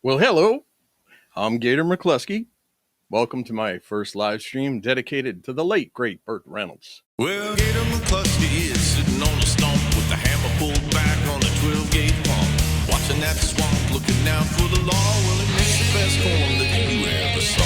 Well, hello, I'm Gator McKlusky. Welcome to my first live stream dedicated to the late, great Burt Reynolds. Well, Gator McKlusky is sitting on a stump with the hammer pulled back on a 12-gauge pump. Watching that swamp, looking out for the law. Well, it makes the best corn that you ever saw.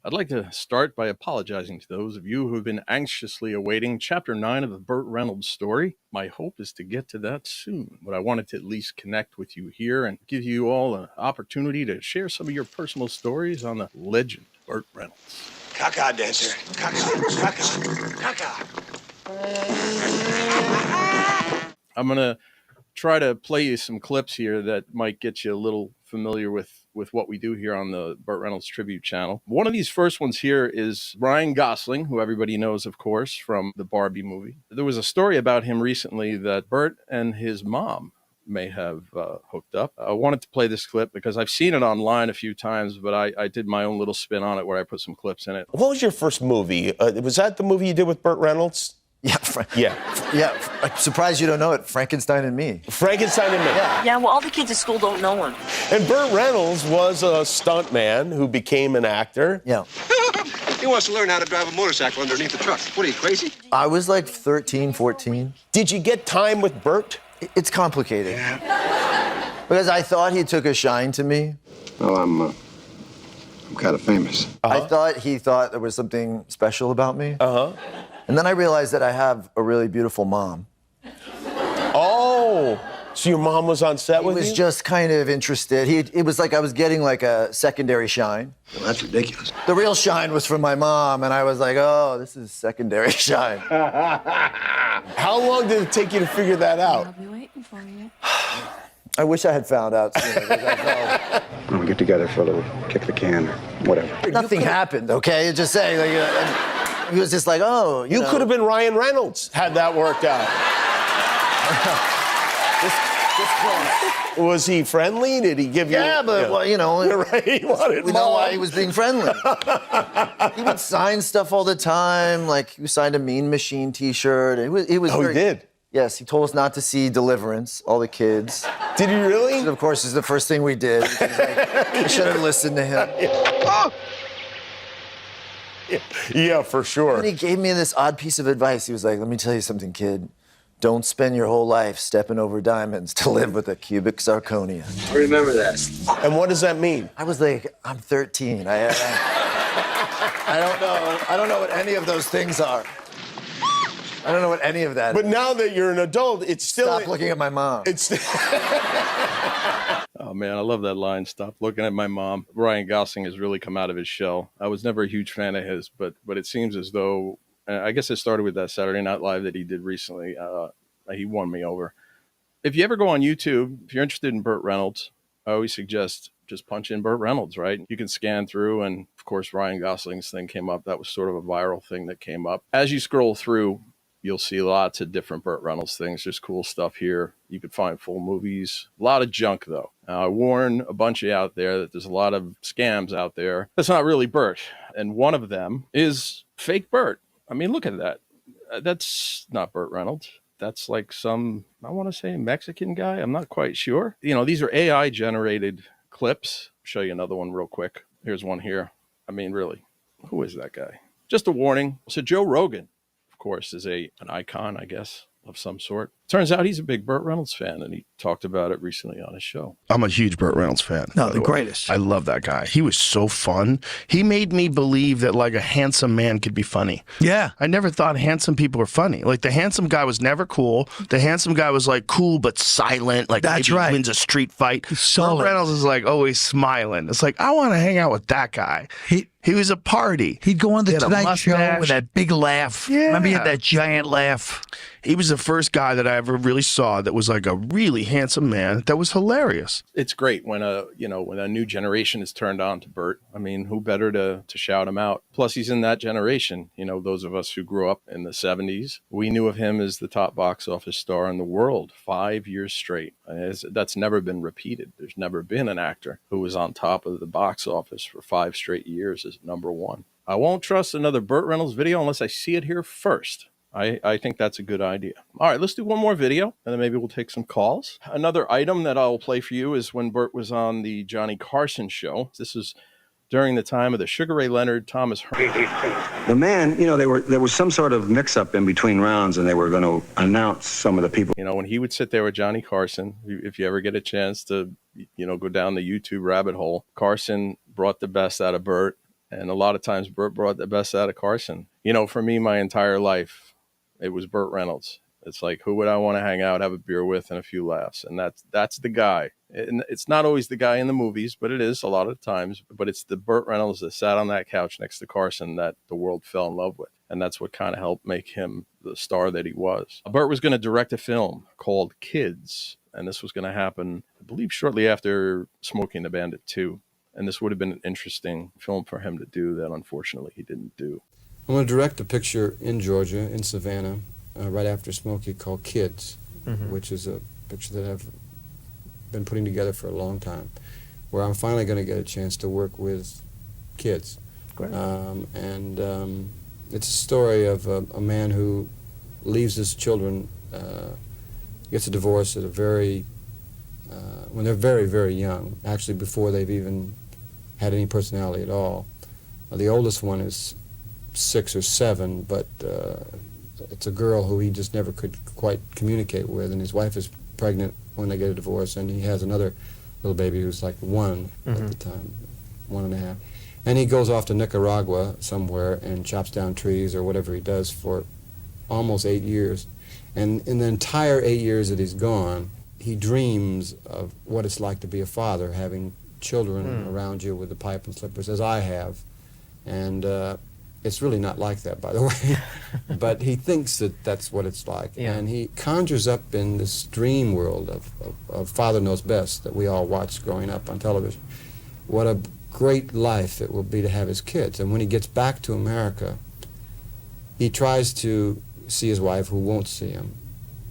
I'd like to start by apologizing to those of you who have been anxiously awaiting Chapter 9 of the Burt Reynolds story. My hope is to get to that soon, but I wanted to at least connect with you here and give you all an opportunity to share some of your personal stories on the legend Burt Reynolds. Caca dancer. Caca. I'm going to try to play you some clips here that might get you a little familiar with what we do here on the Burt Reynolds Tribute channel. One of these first ones here is Ryan Gosling, who everybody knows, of course, from the Barbie movie. There was a story about him recently that Burt and his mom may have hooked up. I wanted to play this clip because I've seen it online a few times, but I did my own little spin on it where I put some clips in it. What was your first movie? Was that the movie you did with Burt Reynolds? Yeah. I'm surprised you don't know it. Frankenstein and Me. Frankenstein and Me. Yeah, well, all the kids at school don't know him. And Burt Reynolds was a stuntman who became an actor. Yeah. He wants to learn how to drive a motorcycle underneath the truck. What are you, crazy? I was like 13, 14. Did you get time with Burt? It's complicated. Because I thought he took a shine to me. Well, I'm kind of famous. I thought he thought there was something special about me. And then I realized that I have a really beautiful mom. Oh, so your mom was on set with you? He was just kind of interested. It was like I was getting like a secondary shine. Well, that's ridiculous. The real shine was from my mom, and I was like, oh, this is secondary shine. How long did it take you to figure that out? I'll be waiting for you. I wish I had found out sooner. We'll get together for a little kick the can or whatever. Nothing happened, okay? Just saying, like, he was just like, oh, You could have been Ryan Reynolds had that worked out. this close. Was he friendly? Did he give you? Yeah, but well, you know, Right, he wanted we know mom. why he was being friendly. He would sign stuff all the time. Like he signed a Mean Machine T-shirt. It was. Oh, very, he did? Yes, he told us not to see Deliverance. All the kids. Did he really? And of course, is the first thing we did. We should have listened to him. Yeah, for sure. And he gave me this odd piece of advice. He was like, let me tell you something, kid. Don't spend your whole life stepping over diamonds to live with a cubic zirconia. I remember that. And what does that mean? I was like, I'm 13. I don't know. I don't know what any of those things are. I don't know what any of that But is. now that you're an adult, it's still... Stop looking at my mom. It's... Oh man, I love that line. Stop looking at my mom. Ryan Gosling has really come out of his shell. I was never a huge fan of his, but it seems as though, I guess it started with that Saturday Night Live that he did recently. He won me over. If you ever go on YouTube, if you're interested in Burt Reynolds, I always suggest just punch in Burt Reynolds, right? You can scan through, and of course, Ryan Gosling's thing came up. That was sort of a viral thing that came up. As you scroll through, you'll see lots of different Burt Reynolds things. There's cool stuff here. You could find full movies. A lot of junk, though. Now, I warn a bunch of you out there that there's a lot of scams out there. That's not really Burt. And one of them is fake Burt. I mean, look at that. That's not Burt Reynolds. That's like some, I want to say, Mexican guy. I'm not quite sure. You know, these are AI-generated clips. I'll show you another one real quick. Here's one here. I mean, really, who is that guy? Just a warning. So Joe Rogan, of course, is an icon, I guess, of some sort. Turns out he's a big Burt Reynolds fan, and he talked about it recently on his show. I'm a huge Burt Reynolds fan. No, the greatest. I love that guy. He was so fun. He made me believe that like a handsome man could be funny. Yeah. I never thought handsome people were funny. Like the handsome guy was never cool. The handsome guy was like cool but silent. Like That's maybe right. wins a street fight. Solid. Burt Reynolds is like always smiling. It's like I want to hang out with that guy. He was a party. He'd go on the He had a Tonight Show mustache. with that big laugh. Yeah. Remember he had that giant laugh? He was the first guy that I ever really saw that was like a really handsome man that was hilarious. It's great when a new generation is turned on to Burt. I mean, who better to shout him out? Plus, he's in that generation. You know, those of us who grew up in the 70s, we knew of him as the top box office star in the world 5 years straight. That's never been repeated. There's never been an actor who was on top of the box office for 5 straight years as number one. I won't trust another Burt Reynolds video unless I see it here first. I think that's a good idea. All right, let's do one more video, and then maybe we'll take some calls. Another item that I'll play for you is when Burt was on the Johnny Carson show. This is during the time of the Sugar Ray Leonard, Thomas Hearns. The man, you know, there was some sort of mix-up in between rounds, and they were going to announce some of the people. You know, when he would sit there with Johnny Carson, if you ever get a chance to, you know, go down the YouTube rabbit hole, Carson brought the best out of Burt, and a lot of times Burt brought the best out of Carson. You know, for me, my entire life, it was Burt Reynolds. It's like, who would I want to hang out, have a beer with, and a few laughs? And that's the guy. And it's not always the guy in the movies, but it is a lot of times. But it's the Burt Reynolds that sat on that couch next to Carson that the world fell in love with. And that's what kind of helped make him the star that he was. Burt was going to direct a film called Kids. And this was going to happen, I believe, shortly after Smokey and the Bandit 2. And this would have been an interesting film for him to do that, unfortunately, he didn't do. I'm going to direct a picture in Georgia, in Savannah, right after Smokey, called Kids, which is a picture that I've been putting together for a long time, where I'm finally going to get a chance to work with kids. Great. It's a story of a man who leaves his children, gets a divorce at a when they're very, very young, actually before they've even had any personality at all. The oldest one is 6 or 7, but it's a girl who he just never could quite communicate with, and his wife is pregnant when they get a divorce, and he has another little baby who's like 1 at the time, 1.5. And he goes off to Nicaragua somewhere and chops down trees or whatever he does for almost 8 years. And in the entire 8 years that he's gone, he dreams of what it's like to be a father, having children around you with the pipe and slippers, as I have. And it's really not like that, by the way. But he thinks that that's what it's like. Yeah. And he conjures up in this dream world of Father Knows Best that we all watched growing up on television. What a great life it will be to have his kids. And when he gets back to America, he tries to see his wife, who won't see him.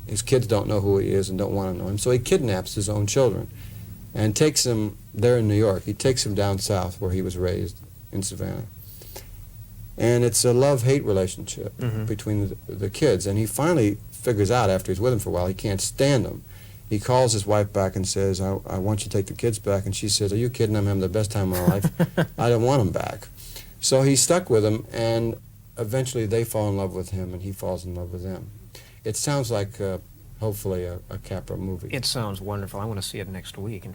His kids don't know who he is and don't want to know him. So he kidnaps his own children and takes them, they're in New York, he takes them down south where he was raised in Savannah. And it's a love-hate relationship between the kids. And he finally figures out, after he's with them for a while, he can't stand them. He calls his wife back and says, I want you to take the kids back. And she says, are you kidding? I'm having the best time of my life. I don't want them back. So he's stuck with them, and eventually they fall in love with him, and he falls in love with them. It sounds like, hopefully, a Capra movie. It sounds wonderful. I want to see it next week.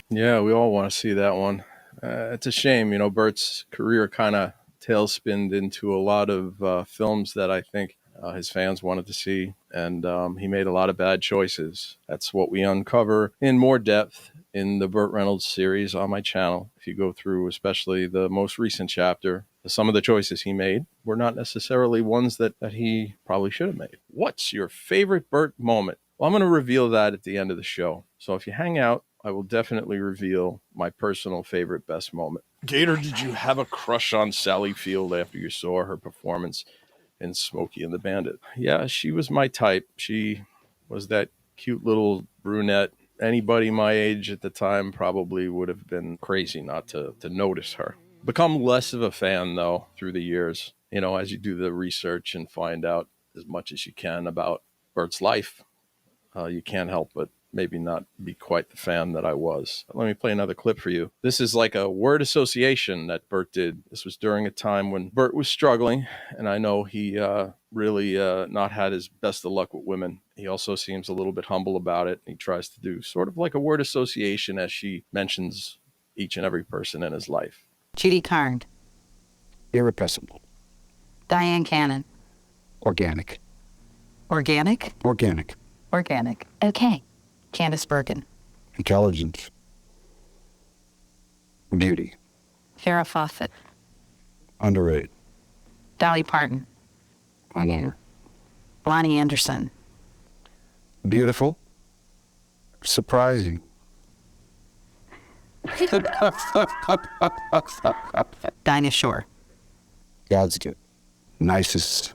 Yeah, we all want to see that one. It's a shame, you know, Burt's career kind of tailspinned into a lot of films that I think his fans wanted to see, and he made a lot of bad choices. That's what we uncover in more depth in the Burt Reynolds series on my channel. If you go through especially the most recent chapter, some of the choices he made were not necessarily ones that he probably should have made. What's your favorite Burt moment? Well, I'm going to reveal that at the end of the show. So if you hang out, I will definitely reveal my personal favorite best moment. Gator, did you have a crush on Sally Field after you saw her performance in Smokey and the Bandit? Yeah, she was my type. She was that cute little brunette. Anybody my age at the time probably would have been crazy not to notice her. Become less of a fan, though, through the years. You know, as you do the research and find out as much as you can about Burt's life, you can't help but maybe not be quite the fan that I was. Let me play another clip for you. This is like a word association that Burt did. This was during a time when Burt was struggling, and I know he really not had his best of luck with women. He also seems a little bit humble about it. He tries to do sort of like a word association as she mentions each and every person in his life. Judy Carn. Irrepressible. Diane Cannon. Organic. Organic? Organic. Organic. Okay. Candace Bergen. Intelligence. Beauty. Farrah Fawcett. Underrated. Dolly Parton. I love her. Lonnie Anderson. Beautiful. Surprising. Dinah Shore. God's gift. Nicest,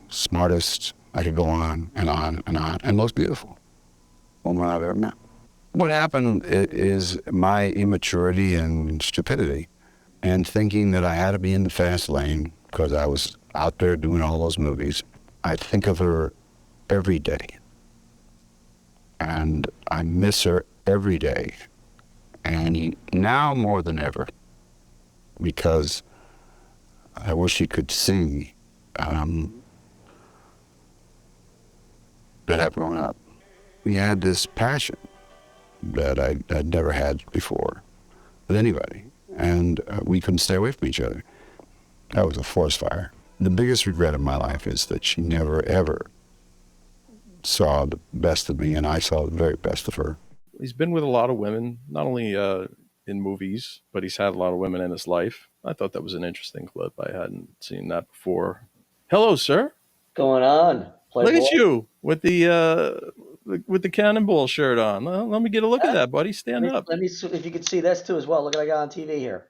smartest, I could go on and on and on, and most beautiful woman I've ever met. What happened is my immaturity and stupidity and thinking that I had to be in the fast lane because I was out there doing all those movies. I think of her every day. And I miss her every day. And now more than ever, because I wish you could see that I've grown up. We had this passion that I'd never had before with anybody, and we couldn't stay away from each other. That was a forest fire. The biggest regret of my life is that she never, ever saw the best of me, and I saw the very best of her. He's been with a lot of women, not only in movies, but he's had a lot of women in his life. I thought that was an interesting clip. I hadn't seen that before. Hello, sir. Going on? Look at you with the cannonball shirt on. Let me get a look at that, buddy. Stand up. Let me see if you can see this too as well. Look what I got on TV here.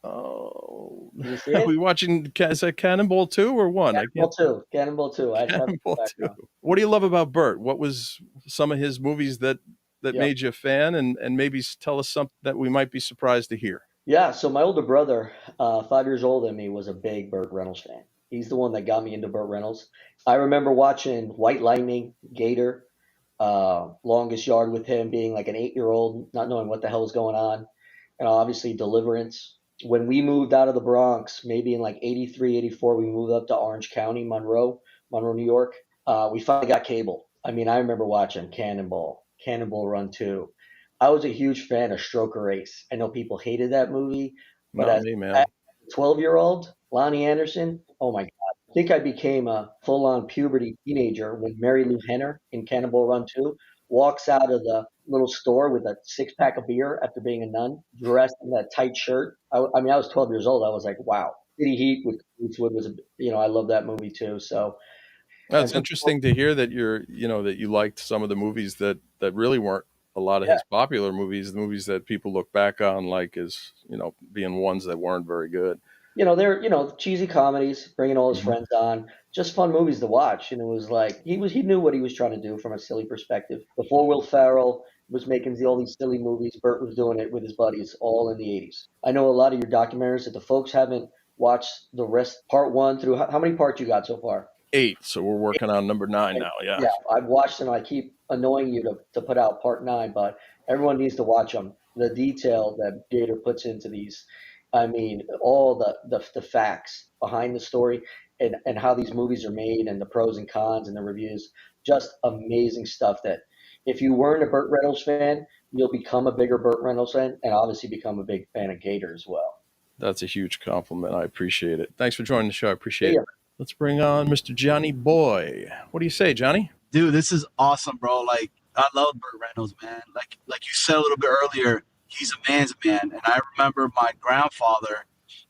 Oh, you see are it? we watching? Is that Cannonball 2 or 1? Cannonball 2. Cannonball 2. Cannonball 2. What do you love about Burt? What was some of his movies that made you a fan, and maybe tell us something that we might be surprised to hear? Yeah, so my older brother, 5 years older than me, was a big Burt Reynolds fan. He's the one that got me into Burt Reynolds. I remember watching White Lightning, Gator, Longest Yard with him being like an 8-year-old, not knowing what the hell was going on, and obviously Deliverance. When we moved out of the Bronx, maybe in like 83, 84, we moved up to Orange County, Monroe, New York. We finally got cable. I mean, I remember watching Cannonball Run 2. I was a huge fan of Stroker Race. I know people hated that movie, but Not as me, man. a 12-year-old, Lonnie Anderson, oh my God. I think I became a full-on puberty teenager when Mary Lou Henner in Cannonball Run 2 walks out of the little store with a 6-pack of beer after being a nun, dressed in that tight shirt. I mean, I was 12 years old. I was like, wow. City Heat with Eastwood was, I love that movie too. So that's interesting to hear that that you liked some of the movies that really weren't a lot of his popular movies, the movies that people look back on like as, being ones that weren't very good. They're, cheesy comedies, bringing all his friends on, just fun movies to watch. And it was like, he knew what he was trying to do from a silly perspective. Before Will Ferrell was making all these silly movies, Burt was doing it with his buddies all in the 80s. I know a lot of your documentaries that the folks haven't watched the rest, part 1 through, how many parts you got so far? 8. So we're working on number 9 now. Yeah. Yeah. I've watched them. I keep annoying you to put out part 9, but everyone needs to watch them. The detail that Gator puts into these, I mean, all the facts behind the story and how these movies are made and the pros and cons and the reviews, just amazing stuff that if you weren't a Burt Reynolds fan, you'll become a bigger Burt Reynolds fan and obviously become a big fan of Gator as well. That's a huge compliment. I appreciate it. Thanks for joining the show. I appreciate it. Let's bring on Mr. Johnny Boy. What do you say, Johnny? Dude, this is awesome, bro. Like, I love Burt Reynolds, man. Like you said a little bit earlier, he's a man's man. And I remember my grandfather,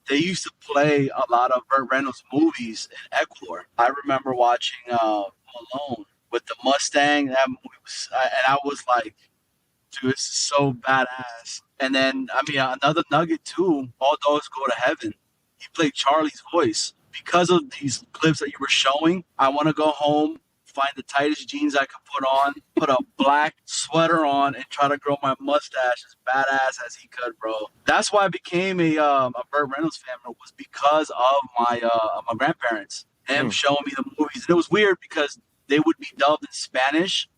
they used to play a lot of Burt Reynolds movies in Ecuador. I remember watching Malone with the Mustang. That movie was, and I was like, dude, this is so badass. And then, I mean, another nugget too, All Dogs Go to Heaven. He played Charlie's voice. Because of these clips that you were showing, I want to go home, find the tightest jeans I could put on, put a black sweater on, and try to grow my mustache as badass as he could, bro. That's why I became a Burt Reynolds fan, was because of my grandparents, him showing me the movies. And it was weird because they would be dubbed in Spanish,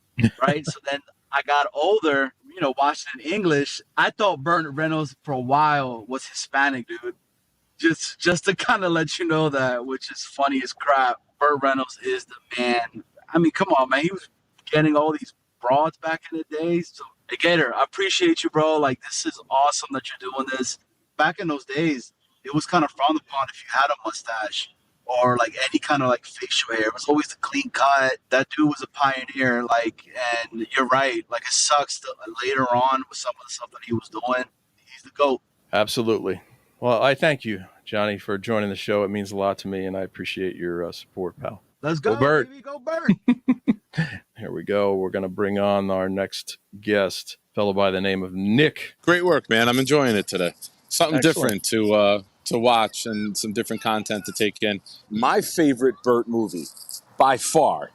right? So then I got older, watching in English. I thought Burt Reynolds for a while was Hispanic, dude. Just to kind of let you know that, which is funny as crap, Burt Reynolds is the man. I mean, come on, man. He was getting all these broads back in the days. So, hey, Gator, I appreciate you, bro. Like, this is awesome that you're doing this. Back in those days, it was kind of frowned upon if you had a mustache or, like, any kind of, like, facial hair. It was always the clean cut. That dude was a pioneer, like, and you're right. Like, it sucks that later on with some of the stuff that he was doing, he's the GOAT. Absolutely. Well, I thank you, Johnny, for joining the show. It means a lot to me, and I appreciate your support, pal. Let's go, Burt. baby. Go, Burt. Here we go. We're going to bring on our next guest, fellow by the name of Nick. Great work, man. I'm enjoying it today. Something Excellent. different to watch and some different content to take in. My favorite Burt movie, by far,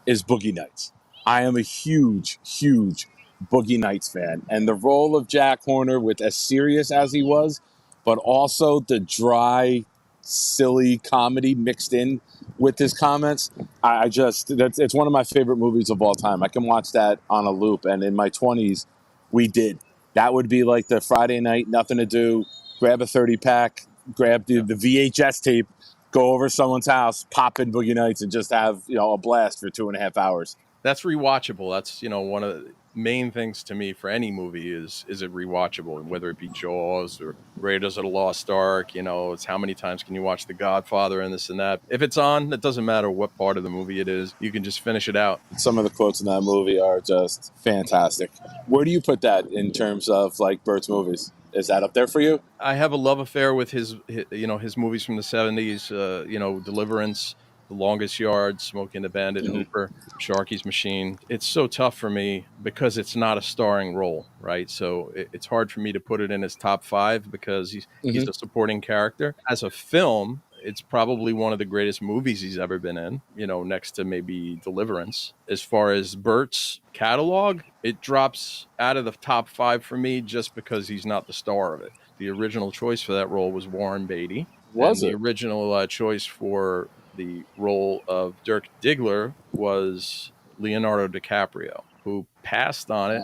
is Boogie Nights. I am a huge, huge Boogie Nights fan. And the role of Jack Horner, with as serious as he was but also the dry, silly comedy mixed in with his comments. It's one of my favorite movies of all time. I can watch that on a loop. And in my 20s, we did. That would be like the Friday night, nothing to do, grab a 30-pack, grab the VHS tape, go over someone's house, pop in Boogie Nights, and just have, a blast for 2.5 hours. That's rewatchable. That's, one of the main things to me for any movie is it rewatchable, and whether it be Jaws or Raiders of the Lost Ark, it's how many times can you watch The Godfather and this and that. If it's on, it doesn't matter what part of the movie it is. You can just finish it out. Some of the quotes in that movie are just fantastic. Where do you put that in terms of like Burt's movies? Is that up there for you? I have a love affair with his movies from the 70s, Deliverance, The Longest Yard, Smokey and the Bandit, Hooper, Sharky's Machine. It's so tough for me because it's not a starring role, right? So it's hard for me to put it in his top 5 because he's a supporting character. As a film, it's probably one of the greatest movies he's ever been in, next to maybe Deliverance. As far as Burt's catalog, it drops out of the top 5 for me just because he's not the star of it. The original choice for that role was Warren Beatty. The original choice for the role of Dirk Diggler was Leonardo DiCaprio, who passed on it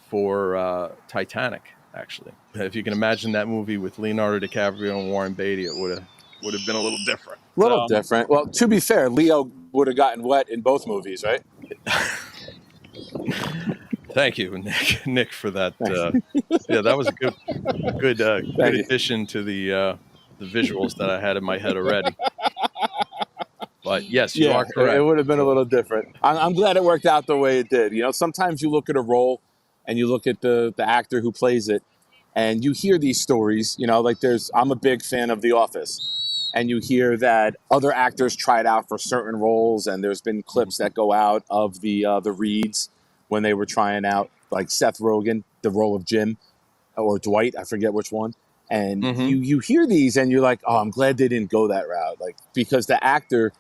for Titanic, actually. If you can imagine that movie with Leonardo DiCaprio and Warren Beatty, it would have been a little different. Different. Well, to be fair, Leo would have gotten wet in both movies, right? Thank you, Nick, for that. That was a good addition to the visuals that I had in my head already. But yes, you are correct. It would have been a little different. I'm glad it worked out the way it did. Sometimes you look at a role and you look at the actor who plays it, and you hear these stories. I'm a big fan of The Office. And you hear that other actors tried out for certain roles, and there's been clips that go out of the reads when they were trying out, like Seth Rogen, the role of Jim, or Dwight, I forget which one. And you hear these, and you're like, oh, I'm glad they didn't go that route, because the actor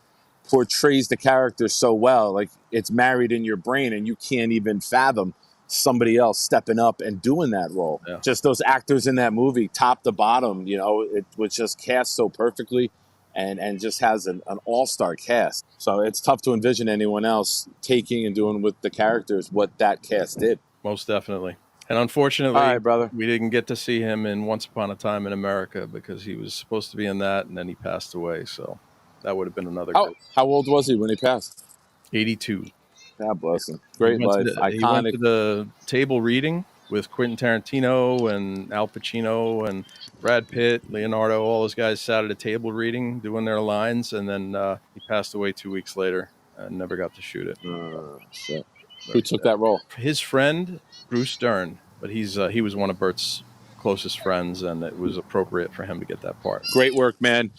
portrays the character so well, it's married in your brain, and you can't even fathom somebody else stepping up and doing that role. Yeah. Just those actors in that movie, top to bottom, it was just cast so perfectly and just has an all-star cast. So it's tough to envision anyone else taking and doing with the characters what that cast did. Most definitely. And unfortunately, all right, brother, we didn't get to see him in Once Upon a Time in America because he was supposed to be in that, and then he passed away. So that would have been another. How old was he when he passed? 82. God bless him. Great life. Iconic. He went to the table reading with Quentin Tarantino and Al Pacino and Brad Pitt, Leonardo. All those guys sat at a table reading, doing their lines, and then he passed away 2 weeks later and never got to shoot it. Shit. Who took that role? His friend, Bruce Dern, but he was one of Burt's closest friends, and it was appropriate for him to get that part. Great work, man.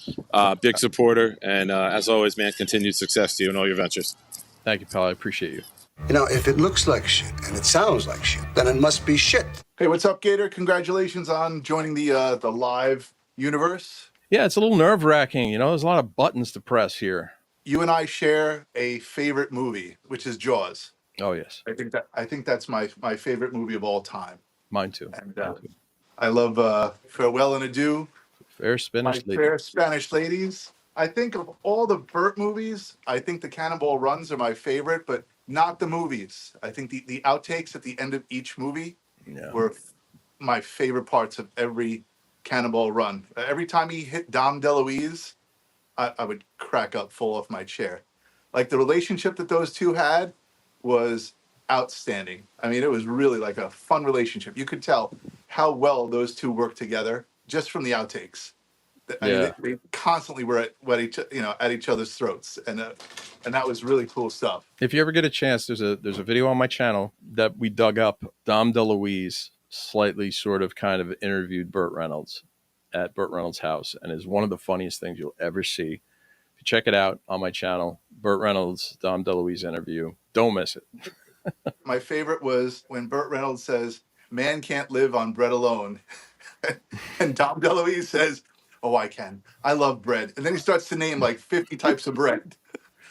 Big supporter, and as always, man, continued success to you in all your ventures. Thank you, pal. I appreciate you. If it looks like shit and it sounds like shit, then it must be shit. Hey, what's up, Gator? Congratulations on joining the live universe. Yeah, it's a little nerve-wracking. There's a lot of buttons to press here. You and I share a favorite movie, which is Jaws. Oh, yes. I think that's my favorite movie of all time. Mine too. And I love Farewell and Adieu. Fair Spanish Ladies. Fair Spanish Ladies. I think of all the Burt movies, I think the Cannonball Runs are my favorite, but not the movies. I think the outtakes at the end of each movie were my favorite parts of every Cannonball Run. Every time he hit Dom DeLuise, I would crack up full off my chair. The relationship that those two had was outstanding. I mean, it was really like a fun relationship. You could tell how well those two worked together just from the outtakes. I mean, they constantly were at each other's throats, and that was really cool stuff. If you ever get a chance, there's a video on my channel that we dug up. Dom DeLuise slightly sort of kind of interviewed Burt Reynolds at Burt Reynolds' house, and is one of the funniest things you'll ever see. If you check it out on my channel, Burt Reynolds, Dom DeLuise interview. Don't miss it. My favorite was when Burt Reynolds says, "Man can't live on bread alone," and Dom DeLuise says, "Oh, I can. I love bread." And then he starts to name 50 types of bread.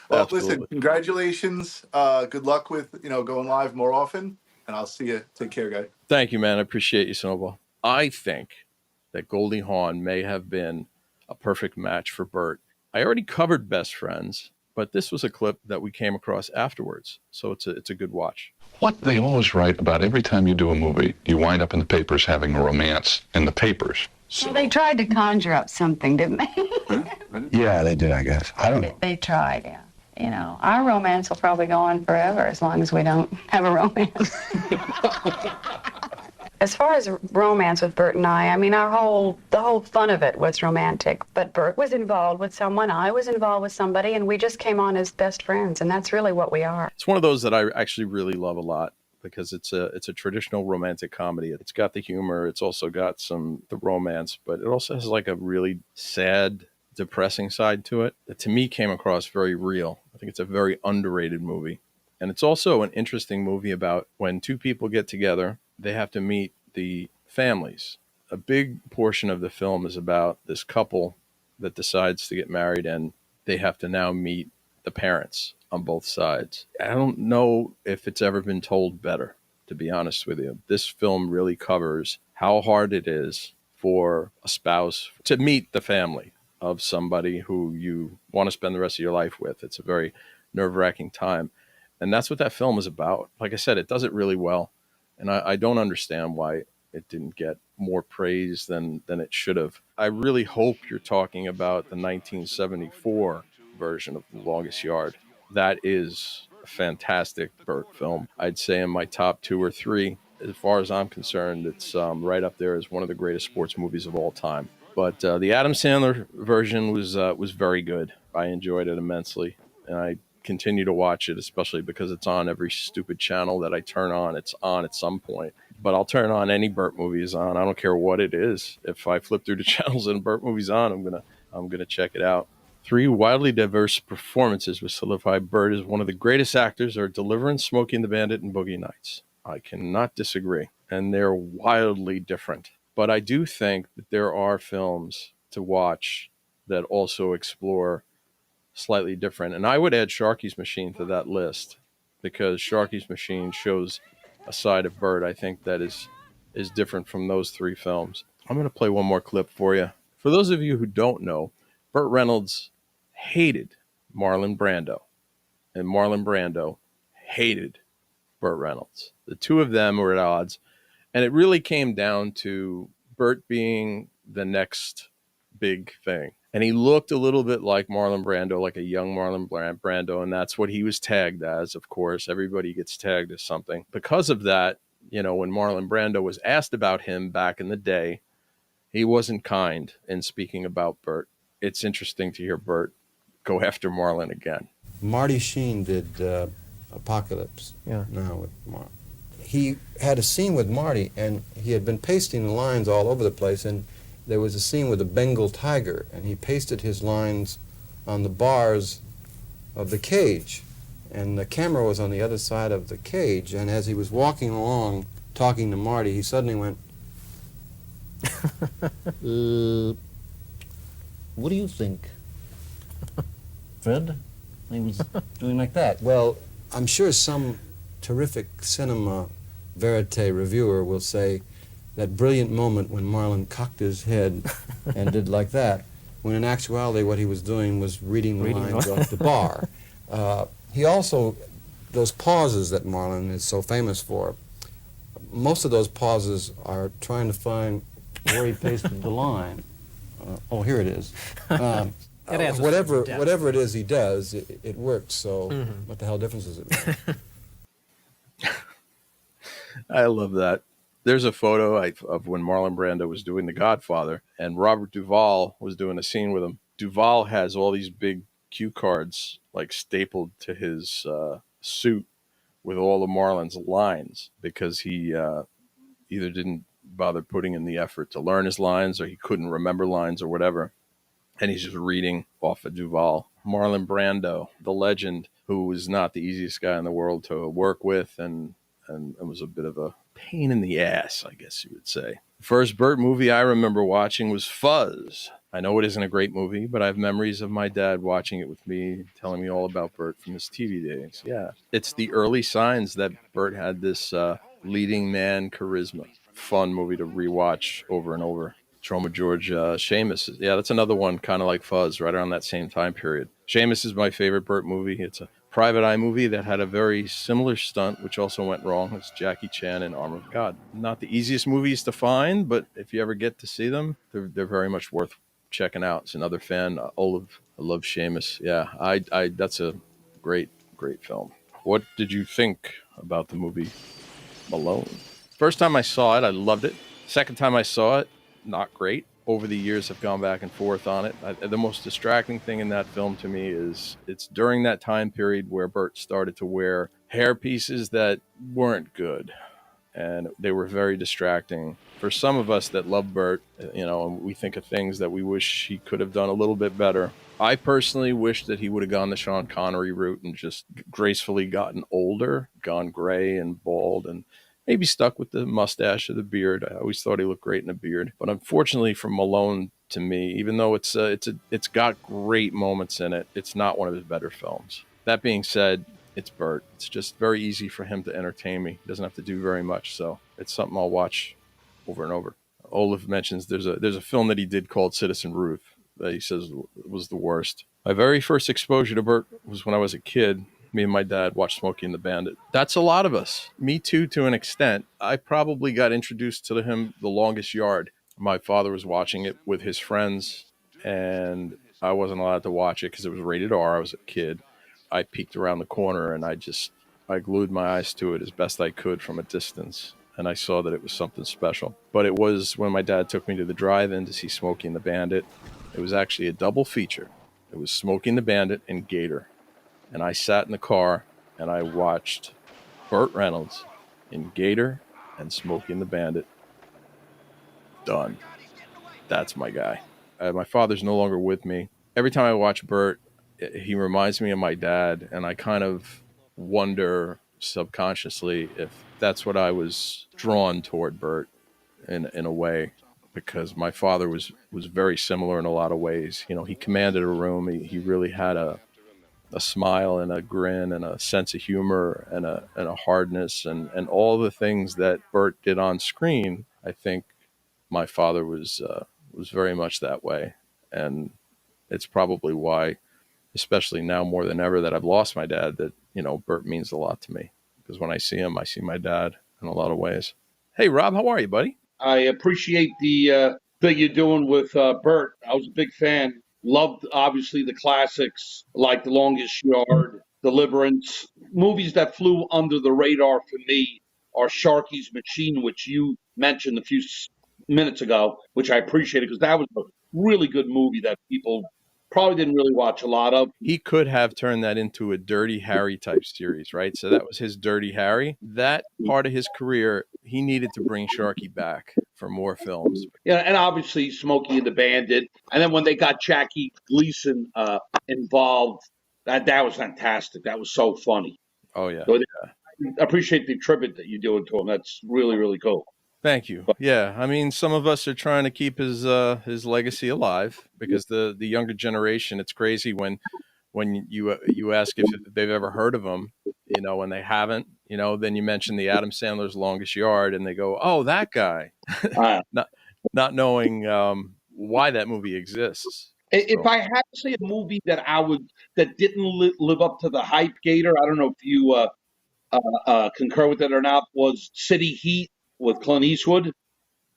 Well, Absolutely. Listen, congratulations. Good luck with, going live more often. And I'll see you. Take care, guys. Thank you, man. I appreciate you, Snowball. I think that Goldie Hawn may have been a perfect match for Burt. I already covered Best Friends, but this was a clip that we came across afterwards, so it's a good watch. What they always write about every time you do a movie, you wind up in the papers having a romance in the papers. Well, they tried to conjure up something, didn't they? Yeah, they did, I guess. I don't know. They tried, yeah. You know, our romance will probably go on forever as long as we don't have a romance. As far as romance with Burt and I mean, the whole fun of it was romantic. But Burt was involved with someone, I was involved with somebody, and we just came on as best friends, and that's really what we are. It's one of those that I actually really love a lot because it's a traditional romantic comedy. It's got the humor, it's also got the romance, but it also has like a really sad, depressing side to it that to me came across very real. I think it's a very underrated movie. And it's also an interesting movie about when two people get together, they have to meet the families. A big portion of the film is about this couple that decides to get married, and they have to now meet the parents on both sides. I don't know if it's ever been told better, to be honest with you. This film really covers how hard it is for a spouse to meet the family of somebody who you want to spend the rest of your life with. It's a very nerve-wracking time. And that's what that film is about. Like I said, it does it really well. And I don't understand why it didn't get more praise than it should have. I really hope you're talking about the 1974 version of The Longest Yard. That is a fantastic Burt film. I'd say in my top 2 or 3, as far as I'm concerned, it's right up there as one of the greatest sports movies of all time. But the Adam Sandler version was very good. I enjoyed it immensely, and I continue to watch it, especially because it's on every stupid channel that I turn on. It's on at some point. But I'll turn on any Burt movies on. I don't care what it is. If I flip through the channels and Burt movies on, I'm gonna check it out. 3 wildly diverse performances which solidify Burt as one of the greatest actors are Deliverance, Smokey and the Bandit, and Boogie Nights. I cannot disagree. And they're wildly different. But I do think that there are films to watch that also explore slightly different. And I would add Sharky's Machine to that list because Sharky's Machine shows a side of Burt I think that is different from those 3 films. I'm going to play one more clip for you. For those of you who don't know, Burt Reynolds hated Marlon Brando, and Marlon Brando hated Burt Reynolds. The two of them were at odds, and it really came down to Burt being the next big thing. And he looked a little bit like Marlon Brando, like a young Marlon Brando, and that's what he was tagged as, of course. Everybody gets tagged as something. Because of that, you know, when Marlon Brando was asked about him back in the day, he wasn't kind in speaking about Burt. It's interesting to hear Burt go after Marlon again. Marty Sheen did Apocalypse. Yeah. Now with Marlon. He had a scene with Marty, and he had been pasting the lines all over the place, and there was a scene with a Bengal tiger, and he pasted his lines on the bars of the cage, and the camera was on the other side of the cage, and as he was walking along talking to Marty, he suddenly went, what do you think, Fred? He was doing like that. Well, I'm sure some terrific cinema verite reviewer will say that brilliant moment when Marlon cocked his head and did like that, when in actuality what he was doing was reading the lines off the bar. He also, those pauses that Marlon is so famous for, most of those pauses are trying to find where he pasted the line. Oh, here it is. Whatever it is he does, it works, so what the hell difference does it make? I love that. There's a photo of when Marlon Brando was doing The Godfather, and Robert Duvall was doing a scene with him. Duvall has all these big cue cards like stapled to his suit with all of Marlon's lines because he either didn't bother putting in the effort to learn his lines or he couldn't remember lines or whatever. And he's just reading off of Duvall. Marlon Brando, the legend, who was not the easiest guy in the world to work with and was a bit of a pain in the ass, I guess you would say. The first Burt movie I remember watching was Fuzz. I know it isn't a great movie, but I have memories of my dad watching it with me, telling me all about Burt from his TV days. Yeah, it's the early signs that Burt had this leading man charisma. Fun movie to rewatch over and over. Trauma George, Seamus. Yeah, that's another one kind of like Fuzz, right around that same time period. Seamus is my favorite Burt movie. It's a private eye movie that had a very similar stunt, which also went wrong. It's Jackie Chan in Arm of God. Not the easiest movies to find, but if you ever get to see them, they're very much worth checking out. It's another fan, Olive. I love Seamus. Yeah, I that's a great film. What did you think about the movie Malone? First time I saw it, I loved it. Second time I saw it, not great. Over the years, I've gone back and forth on it. The most distracting thing in that film to me is it's during that time period where Burt started to wear hair pieces that weren't good. And they were very distracting. For some of us that love Burt, and we think of things that we wish he could have done a little bit better. I personally wish that he would have gone the Sean Connery route and just gracefully gotten older, gone gray and bald, and maybe stuck with the mustache or the beard. I always thought he looked great in a beard. But unfortunately for Malone, to me, even though it's got great moments in it, it's not one of his better films. That being said, it's Burt. It's just very easy for him to entertain me. He doesn't have to do very much, so it's something I'll watch over and over. Olaf mentions there's a film that he did called Citizen Ruth that he says was the worst. My very first exposure to Burt was when I was a kid. Me and my dad watched Smokey and the Bandit. That's a lot of us. Me too, to an extent. I probably got introduced to him The Longest Yard. My father was watching it with his friends, and I wasn't allowed to watch it because it was rated R. I was a kid. I peeked around the corner, and I glued my eyes to it as best I could from a distance, and I saw that it was something special. But it was when my dad took me to the drive-in to see Smokey and the Bandit. It was actually a double feature. It was Smokey and the Bandit and Gator. And I sat in the car and I watched Burt Reynolds in Gator and Smokey and the Bandit. Done. That's my guy. My father's no longer with me. Every time I watch Burt, he reminds me of my dad, and I kind of wonder subconsciously if that's what I was drawn toward Burt in a way, because my father was very similar in a lot of ways. He commanded a room. He really had a smile and a grin and a sense of humor and a hardness and all the things that Burt did on screen. I think my father was very much that way, and it's probably why, especially now more than ever that I've lost my dad, that Burt means a lot to me, because when I see him, I see my dad in a lot of ways. Hey Rob, how are you, buddy? I appreciate the thing you're doing with Burt. I was a big fan. Loved, obviously, the classics like The Longest Yard, Deliverance. Movies that flew under the radar for me are Sharky's Machine, which you mentioned a few minutes ago, which I appreciated because that was a really good movie that people probably didn't really watch a lot of. He could have turned that into a Dirty Harry type series, right? So that was his Dirty Harry. That part of his career, he needed to bring Sharky back for more films. Yeah, and obviously Smokey and the Bandit. And then when they got Jackie Gleason involved, that was fantastic. That was so funny. Oh, yeah. So I appreciate the tribute that you're doing to him. That's really, really cool. Thank you. Yeah, I mean, some of us are trying to keep his legacy alive, because the younger generation, it's crazy when you ask if they've ever heard of him, when they haven't, then you mention the Adam Sandler's Longest Yard and they go, oh, that guy, not knowing why that movie exists. If I had to say a movie that didn't live up to the hype, Gator, I don't know if you concur with it or not, was City Heat with Clint Eastwood.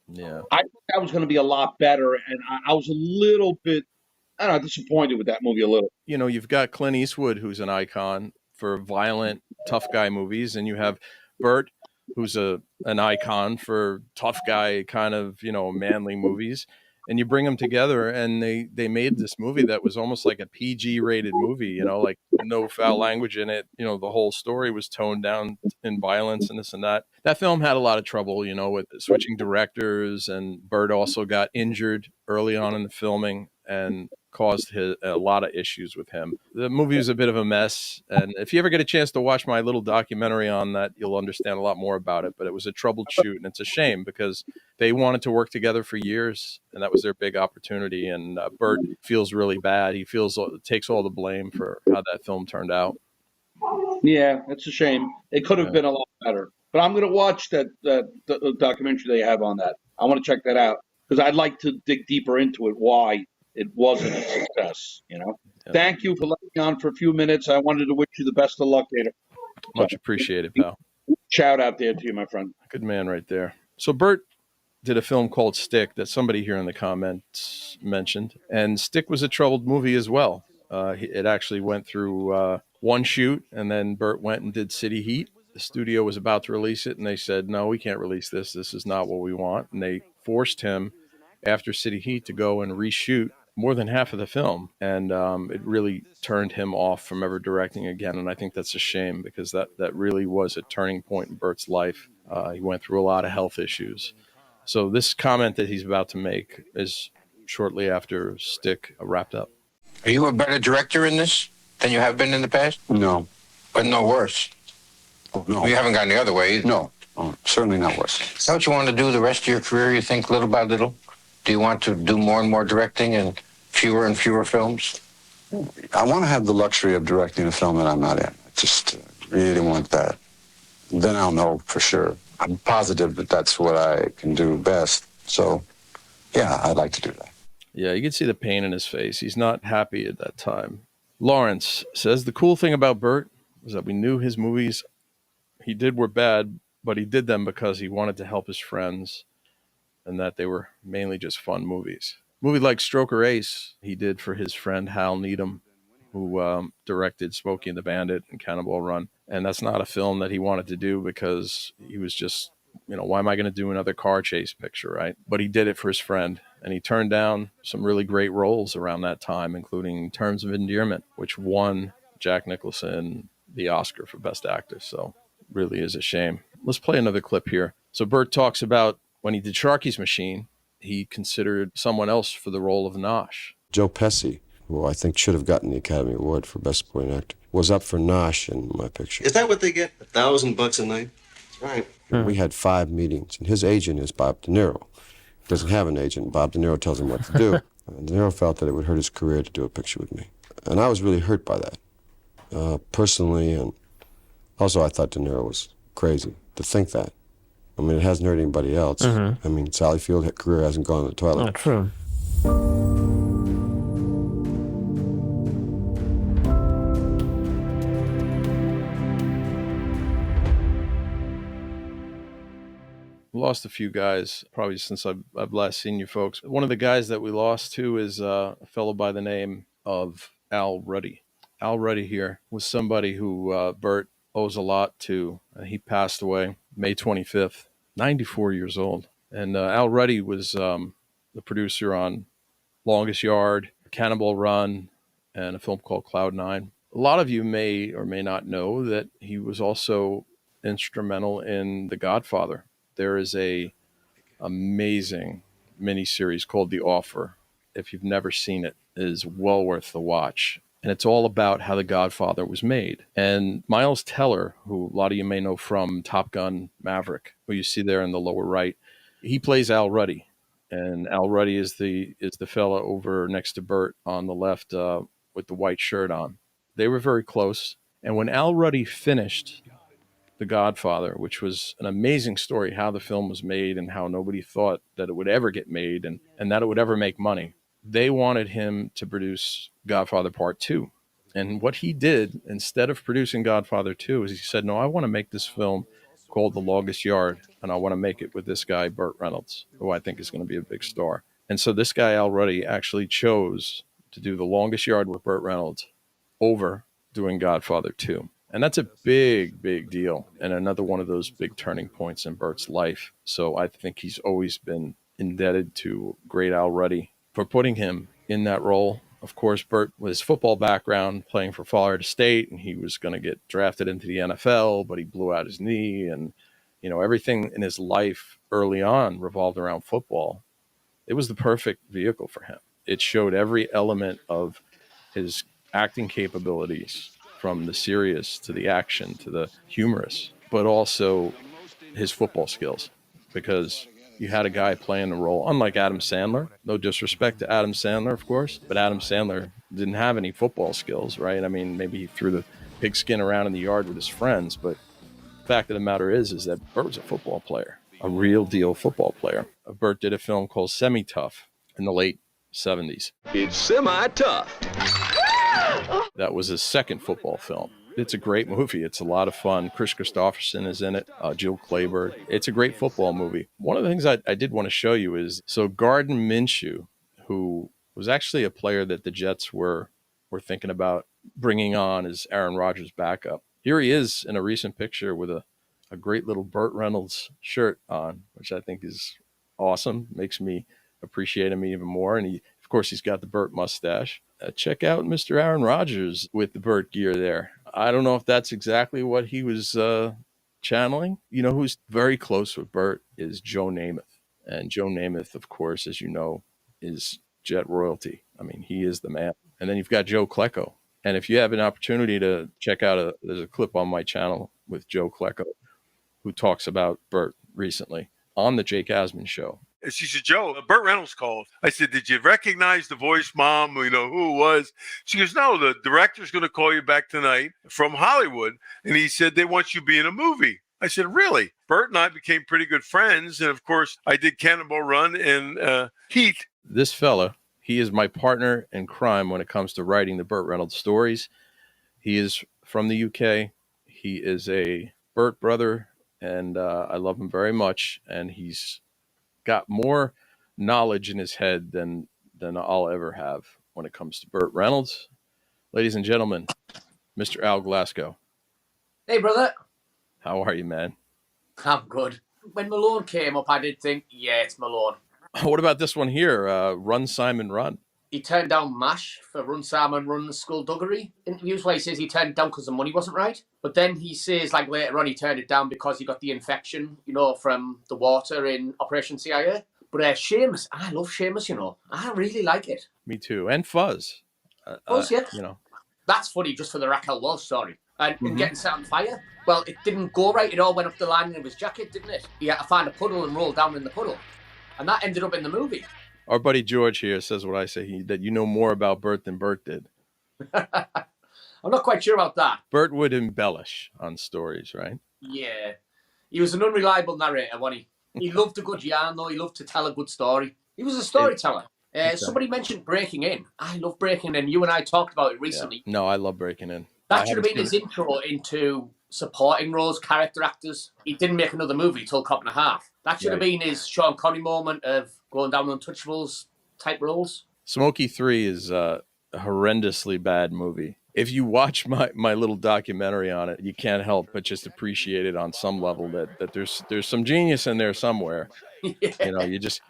Yeah, I thought that was going to be a lot better, and I was a little bit, I don't know, disappointed with that movie a little. You've got Clint Eastwood, who's an icon for violent, tough guy movies, and you have Burt, who's an icon for tough guy kind of, manly movies. And you bring them together, and they made this movie that was almost like a PG rated movie, like no foul language in it. The whole story was toned down in violence and this and that. That film had a lot of trouble, with switching directors, and Burt also got injured early on in the filming and caused a lot of issues with him. The movie was a bit of a mess, and if you ever get a chance to watch my little documentary on that, you'll understand a lot more about it. But it was a troubled shoot, and it's a shame because they wanted to work together for years, and that was their big opportunity. And Burt feels really bad. He takes all the blame for how that film turned out. Yeah, it's a shame. It could have been a lot better. But I'm going to watch that documentary they have on that. I want to check that out. because I'd like to dig deeper into it, why it wasn't a success, Thank you for letting me on for a few minutes. I wanted to wish you the best of luck, Gator. Much appreciated, pal. Shout out there to you, my friend. Good man right there. So Burt did a film called Stick that somebody here in the comments mentioned. And Stick was a troubled movie as well. It actually went through one shoot, and then Burt went and did City Heat. The studio was about to release it, and they said, no, we can't release this. This is not what we want. And they forced him, after City Heat, to go and reshoot more than half of the film. And it really turned him off from ever directing again. And I think that's a shame, because that really was a turning point in Burt's life. He went through a lot of health issues. So this comment that he's about to make is shortly after Stick wrapped up. Are you a better director in this than you have been in the past? No. But no worse? Oh, no. You haven't gone the other way either? No. Oh, certainly not worse. Is that what you want to do the rest of your career, you think, little by little? Do you want to do more and more directing and fewer films? I want to have the luxury of directing a film that I'm not in. I just really want that. Then I'll know for sure. I'm positive that that's what I can do best. So, yeah, I'd like to do that. Yeah, you can see the pain in his face. He's not happy at that time. Lawrence says the cool thing about Burt was that we knew his movies he did were bad, but he did them because he wanted to help his friends, and that they were mainly just fun movies. Movie like Stroker Ace, he did for his friend Hal Needham, who directed Smokey and the Bandit and Cannonball Run. And that's not a film that he wanted to do because he was just, why am I going to do another car chase picture, right? But he did it for his friend. And he turned down some really great roles around that time, including Terms of Endearment, which won Jack Nicholson the Oscar for Best Actor. So really is a shame. Let's play another clip here. So Burt talks about when he did Sharky's Machine, he considered someone else for the role of Nosh. Joe Pesci, who I think should have gotten the Academy Award for Best Supporting Actor, was up for Nosh in my picture. Is that what they get? $1,000 a night? That's right. We had 5 meetings, and his agent is Bob De Niro. He doesn't have an agent. Bob De Niro tells him what to do. And De Niro felt that it would hurt his career to do a picture with me. And I was really hurt by that, personally, and also I thought De Niro was crazy to think that. I mean, it hasn't hurt anybody else. I mean, Sally Field's career hasn't gone to the toilet. Not true. Lost a few guys, probably since I've last seen you folks. One of the guys that we lost to is a fellow by the name of Al Ruddy. Al Ruddy here was somebody who Burt owes a lot to. He passed away May 25th, 94 years old. And Al Ruddy was the producer on Longest Yard, Cannonball Run, and a film called Cloud 9. A lot of you may or may not know that he was also instrumental in The Godfather. There is a amazing miniseries called The Offer. If you've never seen it, it is well worth the watch. And it's all about how The Godfather was made. And Miles Teller, who a lot of you may know from Top Gun Maverick, who you see there in the lower right, he plays Al Ruddy. And Al Ruddy is the fella over next to Burt on the left with the white shirt on. They were very close. And when Al Ruddy finished The Godfather, which was an amazing story, how the film was made and how nobody thought that it would ever get made and that it would ever make money, they wanted him to produce Godfather Part 2. And what he did, instead of producing Godfather 2, is he said, no, I want to make this film called The Longest Yard, and I want to make it with this guy, Burt Reynolds, who I think is going to be a big star. And so this guy, Al Ruddy, actually chose to do The Longest Yard with Burt Reynolds over doing Godfather 2. And that's a big, big deal, and another one of those big turning points in Burt's life. So I think he's always been indebted to great Al Ruddy for putting him in that role. Of course, Burt, with his football background, playing for Florida State, and he was going to get drafted into the NFL, but he blew out his knee, and everything in his life early on revolved around football. It was the perfect vehicle for him. It showed every element of his acting capabilities, from the serious to the action to the humorous, but also his football skills, because you had a guy playing the role, unlike Adam Sandler. No disrespect to Adam Sandler, of course, but Adam Sandler didn't have any football skills, right? I mean, maybe he threw the pigskin around in the yard with his friends, but the fact of the matter is that Burt was a football player. a real deal football player. Burt did a film called Semi-Tough in the late 70s. It's semi-tough. That was his second football film. It's a great movie. It's a lot of fun. Chris Christopherson is in it. Jill Clayburgh. It's a great football movie. One of the things I did want to show you is, so Gardner Minshew, who was actually a player that the Jets were thinking about bringing on as Aaron Rodgers' backup. Here he is in a recent picture with a great little Burt Reynolds shirt on, which I think is awesome. Makes me appreciate him even more. And of course, he's got the Burt mustache. Check out Mr. Aaron Rodgers with the Burt gear there. I don't know if that's exactly what he was channeling. You know who's very close with Burt is Joe Namath. And Joe Namath, of course, as you know, is Jet royalty. I mean, he is the man. And then you've got Joe Klecko. And if you have an opportunity to check out, there's a clip on my channel with Joe Klecko, who talks about Burt recently on the Jake Asman show. And she said, Joe, Burt Reynolds called. I said, did you recognize the voice, Mom? You know, who it was? She goes, no, the director's going to call you back tonight from Hollywood. And he said, they want you to be in a movie. I said, really? Burt and I became pretty good friends. And of course, I did Cannonball Run and Heat. This fella, he is my partner in crime when it comes to writing the Burt Reynolds stories. He is from the UK. He is a Burt brother, and I love him very much. And he's got more knowledge in his head than I'll ever have when it comes to Burt Reynolds. Ladies and gentlemen, Mr. Al Glasgow. Hey, brother. How are you, man? I'm good. When Malone came up, I did think, yeah, it's Malone. What about this one here? Run, Simon, Run. He turned down MASH for Run, Simon, Run, Skullduggery interviews where he says he turned it down because the money wasn't right. But then he says, like, later on, he turned it down because he got the infection, you know, from the water in Operation CIA. But Seamus, I love Seamus, you know. I really like it. Me too. And Fuzz. Fuzz, yeah. You know. That's funny, just for the Raquel Welch story. And getting set on fire. Well, it didn't go right. It all went up the lining of his jacket, didn't it? He had to find a puddle and roll down in the puddle. And that ended up in the movie. Our buddy George here says what I say, that you know more about Burt than Burt did. I'm not quite sure about that. Burt would embellish on stories, right? Yeah. He was an unreliable narrator, wasn't he? He loved a good yarn, though. He loved to tell a good story. He was a storyteller. Somebody mentioned Breaking In. I love Breaking In. You and I talked about it recently. Yeah. No, I love Breaking In. That should have been his intro into supporting roles, character actors. He didn't make another movie till Cop and a Half. That should have been his Sean Connery moment of going down Untouchables type roles. Smokey 3 is a horrendously bad movie. If you watch my little documentary on it, you can't help but just appreciate it on some level that there's some genius in there somewhere. Yeah. You know, you just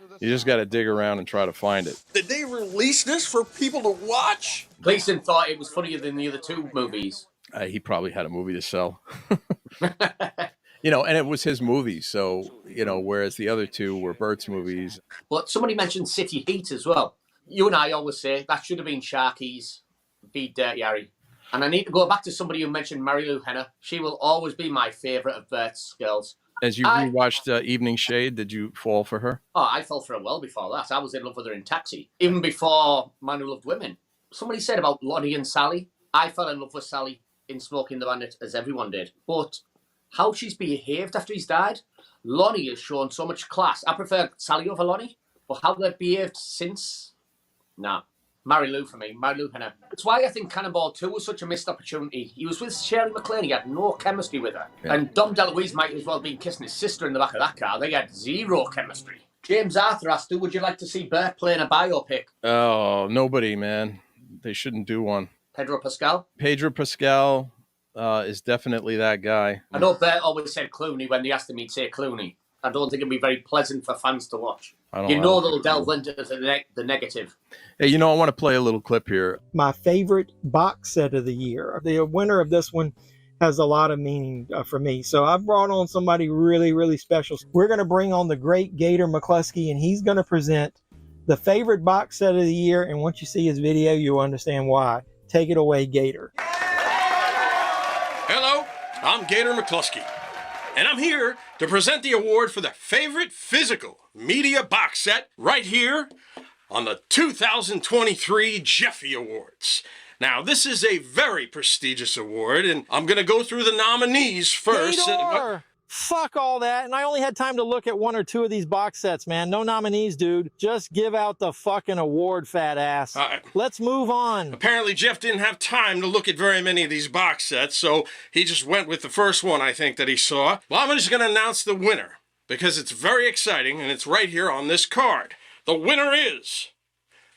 got to dig around and try to find it. Did they release this for people to watch? Gleason thought it was funnier than the other two movies. He probably had a movie to sell. You know, and it was his movie, so, you know, whereas the other two were Burt's movies. But somebody mentioned City Heat as well. You and I always say that should have been Sharky's Be Dirty Harry. And I need to go back to somebody who mentioned Mary-Lou Henner. She will always be my favourite of Burt's girls. As you rewatched Evening Shade, did you fall for her? Oh, I fell for her well before that. I was in love with her in Taxi. Even before Man Who Loved Women. Somebody said about Lonnie and Sally. I fell in love with Sally in Smoking the Bandit, as everyone did. But how she's behaved after he's died, Lonnie has shown so much class. I prefer Sally over Lonnie, but how they've behaved since, nah. Mary-Lou for me, Mary-Lou Henner. It's why I think Cannonball 2 was such a missed opportunity. He was with Shirley MacLaine, he had no chemistry with her. Yeah. And Dom DeLuise might as well have been kissing his sister in the back of that car. They had zero chemistry. James Arthur asked, would you like to see Burt playing a biopic? Oh, nobody, man. They shouldn't do one. Pedro Pascal? Pedro Pascal is definitely that guy. I know Burt always said Clooney when they asked him, he'd say Clooney. I don't think it'd be very pleasant for fans to watch. You know they'll delve into the negative. Hey, you know, I want to play a little clip here. My favorite box set of the year. The winner of this one has a lot of meaning for me. So I brought on somebody really, really special. We're going to bring on the great Gator McKlusky, and he's going to present the favorite box set of the year. And once you see his video, you'll understand why. Take it away, Gator. Hello, I'm Gator McKlusky, and I'm here to present the award for the favorite physical media box set right here on the 2023 Jeffy Awards. Now, this is a very prestigious award, and I'm going to go through the nominees first. Gator! Fuck all that. And I only had time to look at 1 or 2 of these box sets, man. No nominees, dude. Just give out the fucking award, fat ass. Let's move on. Apparently, Jeff didn't have time to look at very many of these box sets, so he just went with the first one, I think, that he saw. Well, I'm just going to announce the winner, because it's very exciting, and it's right here on this card. The winner is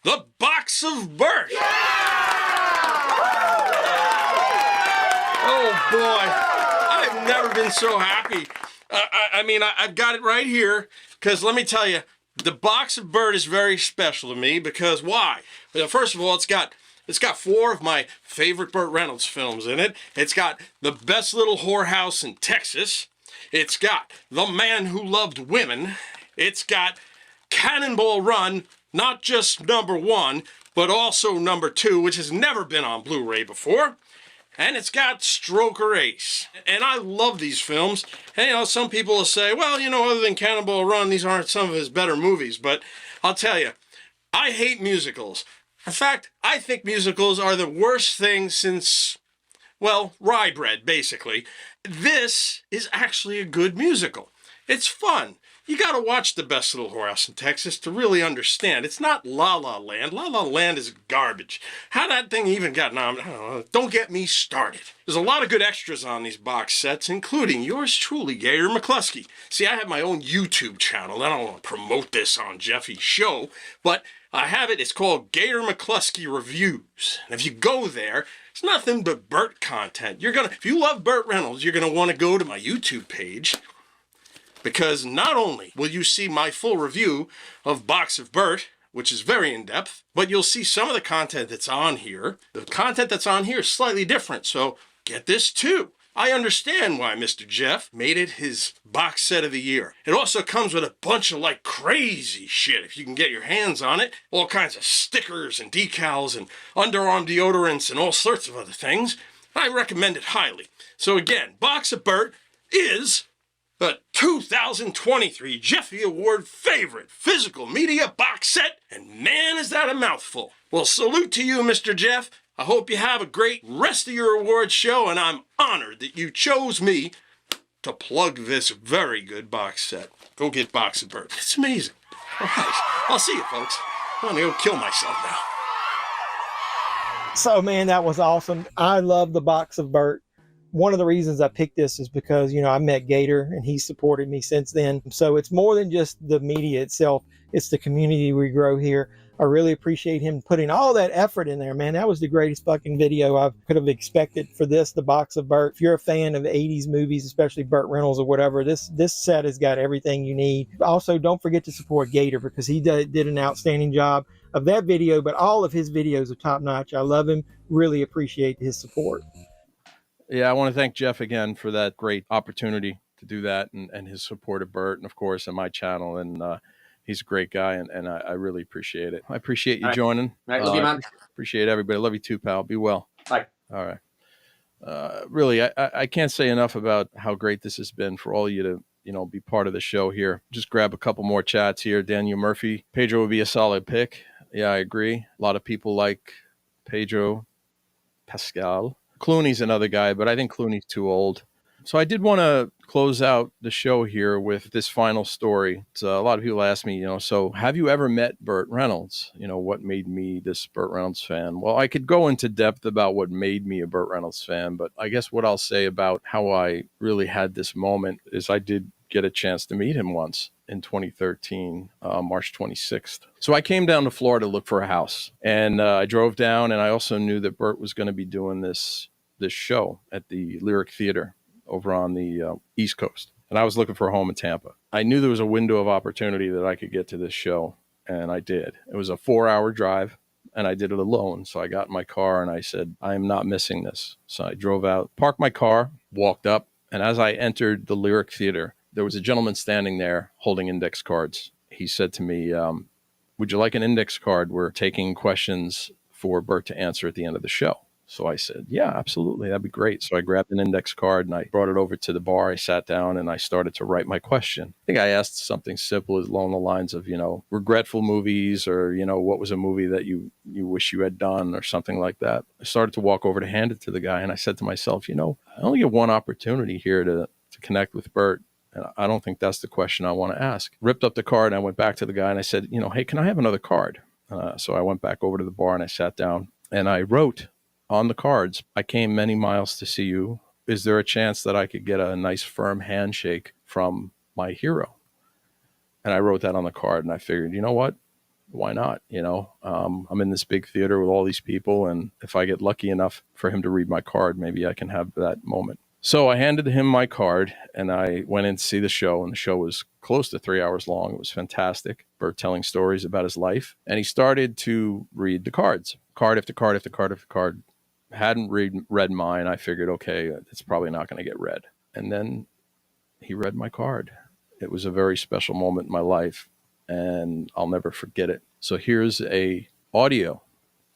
the Box of Burt. Yeah! Oh, boy. I've never been so happy. I've got it right here, because let me tell you, the Box of Burt is very special to me, because why? Well, first of all, it's got 4 of my favorite Burt Reynolds films in it. It's got The Best Little Whorehouse in Texas. It's got The Man Who Loved Women. It's got Cannonball Run, not just #1, but also #2, which has never been on Blu-ray before. And it's got Stroker Ace. And I love these films. And, some people will say, well, other than Cannonball Run, these aren't some of his better movies. But I'll tell you, I hate musicals. In fact, I think musicals are the worst thing since, well, rye bread, basically. This is actually a good musical. It's fun. You gotta watch The Best Little Whorehouse in Texas to really understand. It's not La La Land. La La Land is garbage. How that thing even got nominated, I don't know. Don't get me started. There's a lot of good extras on these box sets, including yours truly, Gator McKlusky. See, I have my own YouTube channel. I don't want to promote this on Jeffy's show, but I have it. It's called Gator McKlusky Reviews. And if you go there, it's nothing but Burt content. If you love Burt Reynolds, you're gonna want to go to my YouTube page, because not only will you see my full review of Box of Burt, which is very in-depth, but you'll see some of the content that's on here. The content that's on here is slightly different, so get this too. I understand why Mr. Jeff made it his box set of the year. It also comes with a bunch of crazy shit if you can get your hands on it. All kinds of stickers and decals and underarm deodorants and all sorts of other things. I recommend it highly. So again, Box of Burt is the 2023 Jeffy Award favorite physical media box set, and man, is that a mouthful. Well, salute to you, Mr. Jeff. I hope you have a great rest of your awards show, and I'm honored that you chose me to plug this very good box set. Go get Box of Burt. It's amazing. All right. I'll see you, folks. I'm going to go kill myself now. So, man, that was awesome. I love the Box of Burt. One of the reasons I picked this is because, I met Gator and he supported me since then. So it's more than just the media itself. It's the community we grow here. I really appreciate him putting all that effort in there, man. That was the greatest fucking video I could have expected for this, the Box of Burt. If you're a fan of 80s movies, especially Burt Reynolds or whatever, this set has got everything you need. Also, don't forget to support Gator, because he did an outstanding job of that video, but all of his videos are top notch. I love him. Really appreciate his support. Yeah, I want to thank Jeff again for that great opportunity to do that, and his support of Burt, and of course, and my channel. And he's a great guy, and I really appreciate it. I appreciate you joining. All right, love you, man. Appreciate everybody. Love you too, pal. Be well. Bye. All right. Really, I can't say enough about how great this has been for all of you to, be part of the show here. Just grab a couple more chats here. Daniel Murphy. Pedro would be a solid pick. Yeah, I agree. A lot of people like Pedro Pascal. Clooney's another guy, but I think Clooney's too old. So I did want to close out the show here with this final story. So a lot of people ask me, so have you ever met Burt Reynolds? What made me this Burt Reynolds fan? Well, I could go into depth about what made me a Burt Reynolds fan, but I guess what I'll say about how I really had this moment is I did get a chance to meet him once in 2013, March 26th. So I came down to Florida to look for a house, and I drove down, and I also knew that Burt was going to be doing this show at the Lyric Theater over on the East Coast. And I was looking for a home in Tampa. I knew there was a window of opportunity that I could get to this show, and I did. It was a 4-hour drive, and I did it alone. So I got in my car, and I said, I am not missing this. So I drove out, parked my car, walked up, and as I entered the Lyric Theater, there was a gentleman standing there holding index cards. He said to me, would you like an index card? We're taking questions for Burt to answer at the end of the show. So I said, yeah, absolutely. That'd be great. So I grabbed an index card and I brought it over to the bar. I sat down and I started to write my question. I think I asked something simple along the lines of, regretful movies, or, what was a movie that you wish you had done, or something like that. I started to walk over to hand it to the guy. And I said to myself, I only get one opportunity here to connect with Burt. And I don't think that's the question I want to ask. Ripped up the card, and I went back to the guy and I said, hey, can I have another card? So I went back over to the bar and I sat down and I wrote on the cards, I came many miles to see you. Is there a chance that I could get a nice firm handshake from my hero? And I wrote that on the card and I figured, you know what? Why not? I'm in this big theater with all these people. And if I get lucky enough for him to read my card, maybe I can have that moment. So I handed him my card and I went in to see the show, and the show was close to 3 hours long. It was fantastic. Burt telling stories about his life. And he started to read the cards, card after card after card after card. Hadn't read mine. I figured, okay, it's probably not going to get read. And then he read my card. It was a very special moment in my life, and I'll never forget it. So here's a audio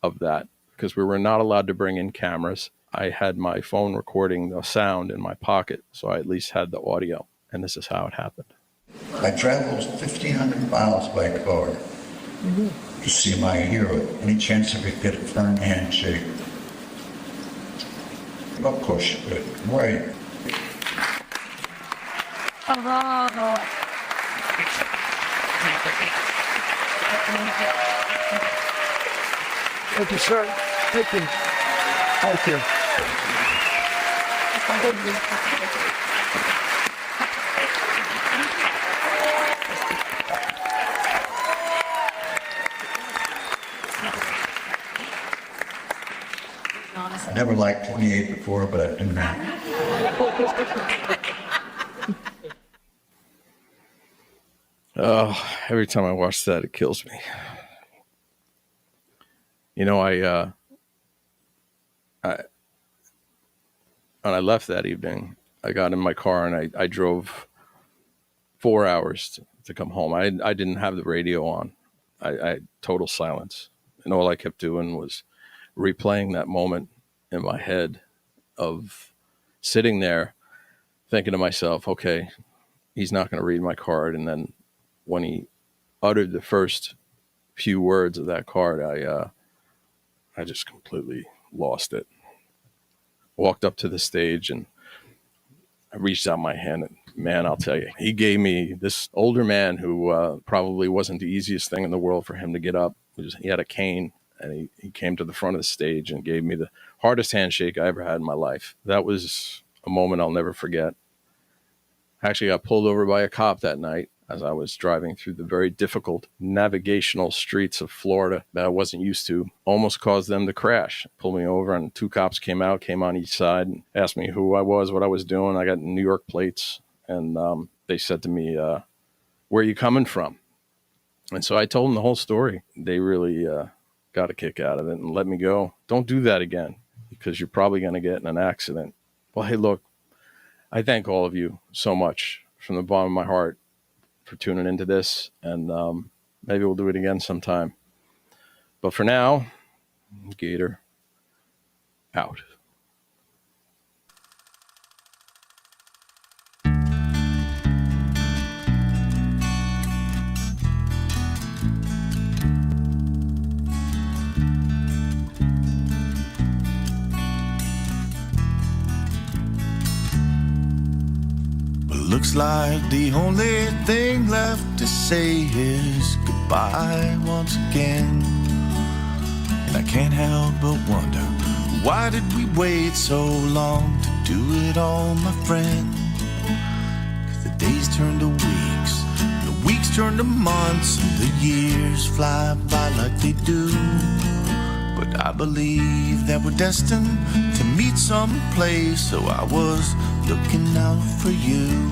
of that, because we were not allowed to bring in cameras. I had my phone recording the sound in my pocket, so I at least had the audio, and this is how it happened. I traveled 1,500 miles by car to see my hero. Any chance I could get a firm handshake? Of course you could. Right. Thank you, sir. Thank you. Thank you. I never liked 28 before, but I do now. Oh, every time I watch that, it kills me. When I left that evening, I got in my car and I drove 4 hours to come home. I didn't have the radio on. I total silence. And all I kept doing was replaying that moment in my head of sitting there thinking to myself, okay, he's not going to read my card. And then when he uttered the first few words of that card, I just completely lost it. Walked up to the stage and I reached out my hand, and man, I'll tell you, he gave me, this older man who probably wasn't the easiest thing in the world for him to get up. He had a cane, and he came to the front of the stage and gave me the hardest handshake I ever had in my life. That was a moment I'll never forget. I actually got pulled over by a cop that night as I was driving through the very difficult navigational streets of Florida that I wasn't used to. Almost caused them to crash. Pulled me over, and two cops came on each side and asked me who I was, what I was doing. I got New York plates, and they said to me, where are you coming from? And so I told them the whole story. They really got a kick out of it and let me go. Don't do that again, because you're probably going to get in an accident. Well, hey, look, I thank all of you so much from the bottom of my heart for tuning into this, and maybe we'll do it again sometime. But for now, Gator out. Looks like the only thing left to say is goodbye once again. And I can't help but wonder, why did we wait so long to do it all, my friend? 'Cause the days turn to weeks, the weeks turn to months, and the years fly by like they do. But I believe that we're destined to meet someplace, so I was looking out for you.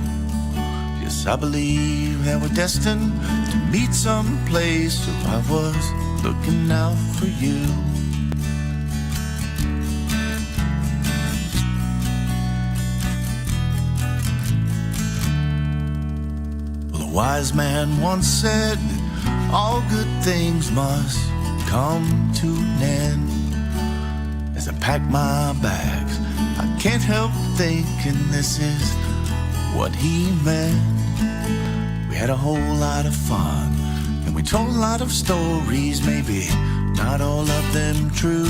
Yes, I believe that we're destined to meet someplace, so I was looking out for you. Well, a wise man once said that all good things must come to an end. As I pack my bags, I can't help thinking this is what he meant. We had a whole lot of fun, and we told a lot of stories, maybe not all of them true.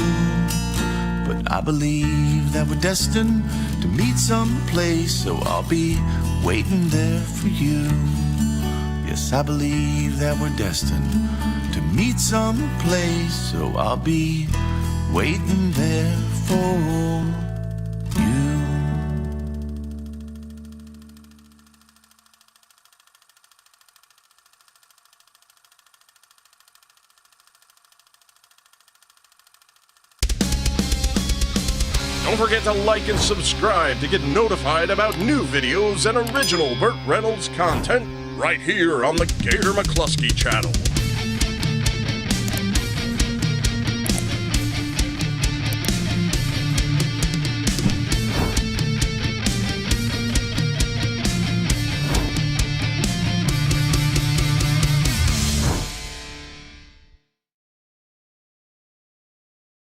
But I believe that we're destined to meet someplace, so I'll be waiting there for you. Yes, I believe that we're destined to meet someplace, so I'll be waiting there for you. Don't forget to like and subscribe to get notified about new videos and original Burt Reynolds content right here on the Gator McKlusky channel.